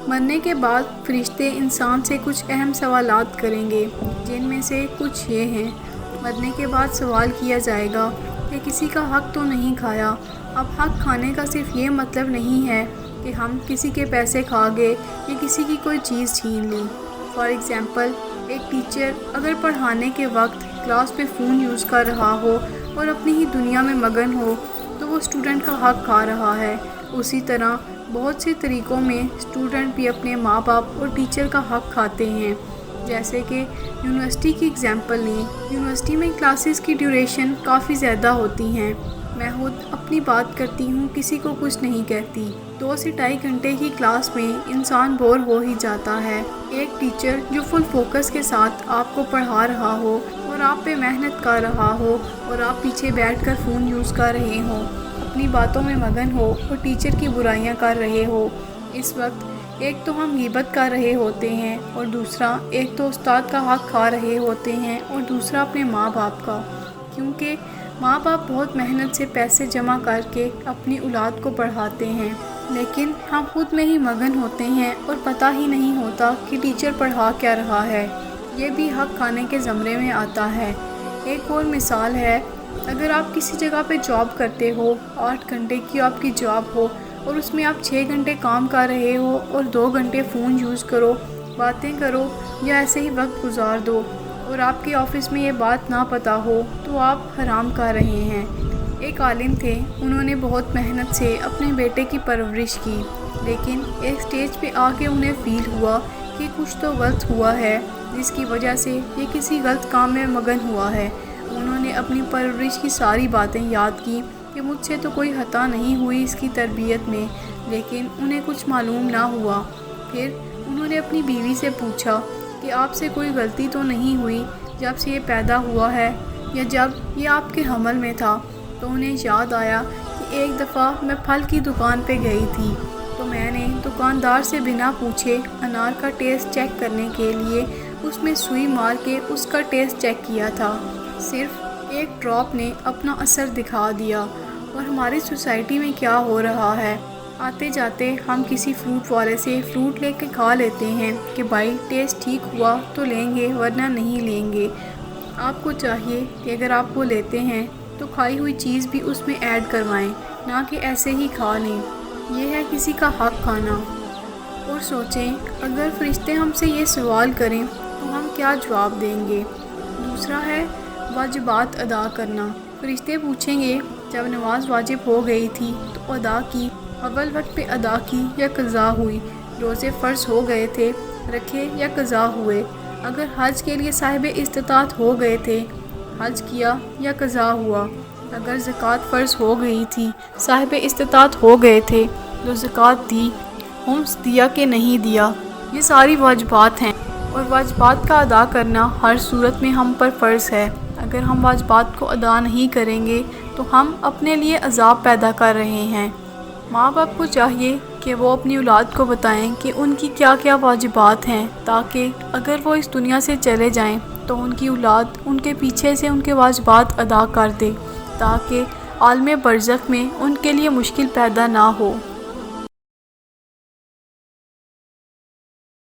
مرنے کے بعد فرشتے انسان سے کچھ اہم سوالات کریں گے، جن میں سے کچھ یہ ہیں۔ مرنے کے بعد سوال کیا جائے گا کہ کسی کا حق تو نہیں کھایا۔ اب حق کھانے کا صرف یہ مطلب نہیں ہے کہ ہم کسی کے پیسے کھا گئے یا کسی کی کوئی چیز چھین لی۔ فار ایگزامپل، ایک ٹیچر اگر پڑھانے کے وقت کلاس میں فون یوز کر رہا ہو اور اپنی ہی دنیا میں مگن ہو تو وہ اسٹوڈنٹ کا حق کھا رہا ہے۔ اسی طرح بہت سے طریقوں میں اسٹوڈنٹ بھی اپنے ماں باپ اور ٹیچر کا حق کھاتے ہیں۔ جیسے کہ یونیورسٹی کی ایگزامپل لیں، یونیورسٹی میں کلاسز کی ڈیوریشن کافی زیادہ ہوتی ہیں۔ میں خود اپنی بات کرتی ہوں، کسی کو کچھ نہیں کہتی۔ 2 سے 2.5 گھنٹے کی کلاس میں انسان بور ہو ہی جاتا ہے۔ ایک ٹیچر جو فل فوکس کے ساتھ آپ کو پڑھا رہا ہو اور آپ پہ محنت کر رہا ہو اور آپ پیچھے بیٹھ کر فون یوز کر رہے ہوں، اپنی باتوں میں مگن ہو اور ٹیچر کی برائیاں کر رہے ہو، اس وقت ایک تو ہم غیبت کر رہے ہوتے ہیں اور دوسرا ایک تو استاد کا حق کھا رہے ہوتے ہیں اور دوسرا اپنے ماں باپ کا، کیونکہ ماں باپ بہت محنت سے پیسے جمع کر کے اپنی اولاد کو پڑھاتے ہیں، لیکن ہم خود میں ہی مگن ہوتے ہیں اور پتہ ہی نہیں ہوتا کہ ٹیچر پڑھا کیا رہا ہے۔ یہ بھی حق کھانے کے زمرے میں آتا ہے۔ ایک اور مثال ہے، اگر آپ کسی جگہ پہ جاب کرتے ہو، 8 گھنٹے کی آپ کی جاب ہو اور اس میں آپ 6 گھنٹے کام کر رہے ہو اور 2 گھنٹے فون یوز کرو، باتیں کرو یا ایسے ہی وقت گزار دو، اور آپ کے آفس میں یہ بات نہ پتہ ہو تو آپ حرام کر رہے ہیں۔ ایک عالم تھے، انہوں نے بہت محنت سے اپنے بیٹے کی پرورش کی، لیکن ایک سٹیج پہ آ کے انہیں فیل ہوا کہ کچھ تو غلط ہوا ہے، جس کی وجہ سے یہ کسی غلط کام میں مگن ہوا ہے۔ انہوں نے اپنی پرورش کی ساری باتیں یاد کی کہ مجھ سے تو کوئی خطا نہیں ہوئی اس کی تربیت میں، لیکن انہیں کچھ معلوم نہ ہوا۔ پھر انہوں نے اپنی بیوی سے پوچھا کہ آپ سے کوئی غلطی تو نہیں ہوئی جب سے یہ پیدا ہوا ہے یا جب یہ آپ کے حمل میں تھا؟ تو انہیں یاد آیا کہ ایک دفعہ میں پھل کی دکان پہ گئی تھی تو میں نے دکاندار سے بنا پوچھے انار کا ٹیسٹ چیک کرنے کے لیے اس میں سوئی مار کے اس کا ٹیسٹ چیک کیا تھا۔ صرف ایک ڈراپ نے اپنا اثر دکھا دیا۔ اور ہماری سوسائٹی میں کیا ہو رہا ہے، آتے جاتے ہم کسی فروٹ والے سے فروٹ لے کے کھا لیتے ہیں کہ بھائی ٹیسٹ ٹھیک ہوا تو لیں گے ورنہ نہیں لیں گے۔ آپ کو چاہیے کہ اگر آپ وہ لیتے ہیں تو کھائی ہوئی چیز بھی اس میں ایڈ کروائیں، نہ کہ ایسے ہی کھا لیں۔ یہ ہے کسی کا حق کھانا۔ اور سوچیں، اگر فرشتے ہم سے یہ سوال کریں تو ہم کیا جواب دیں گے؟ دوسرا ہے واجبات ادا کرنا۔ فرشتے پوچھیں گے، جب نماز واجب ہو گئی تھی تو ادا کی، اول وقت پہ ادا کی یا قضا ہوئی؟ روزے فرض ہو گئے تھے، رکھے یا قضا ہوئے؟ اگر حج کے لیے صاحب استطاعت ہو گئے تھے، حج کیا یا قضا ہوا؟ اگر زکوٰۃ فرض ہو گئی تھی، صاحب استطاعت ہو گئے تھے تو زکوٰۃ دی، خمس دیا کہ نہیں دیا؟ یہ ساری واجبات ہیں، اور واجبات کا ادا کرنا ہر صورت میں ہم پر فرض ہے۔ اگر ہم واجبات کو ادا نہیں کریں گے تو ہم اپنے لیے عذاب پیدا کر رہے ہیں۔ ماں باپ کو چاہیے کہ وہ اپنی اولاد کو بتائیں کہ ان کی کیا کیا واجبات ہیں، تاکہ اگر وہ اس دنیا سے چلے جائیں تو ان کی اولاد ان کے پیچھے سے ان کے واجبات ادا کر دے، تاکہ عالم برزخ میں ان کے لیے مشکل پیدا نہ ہو۔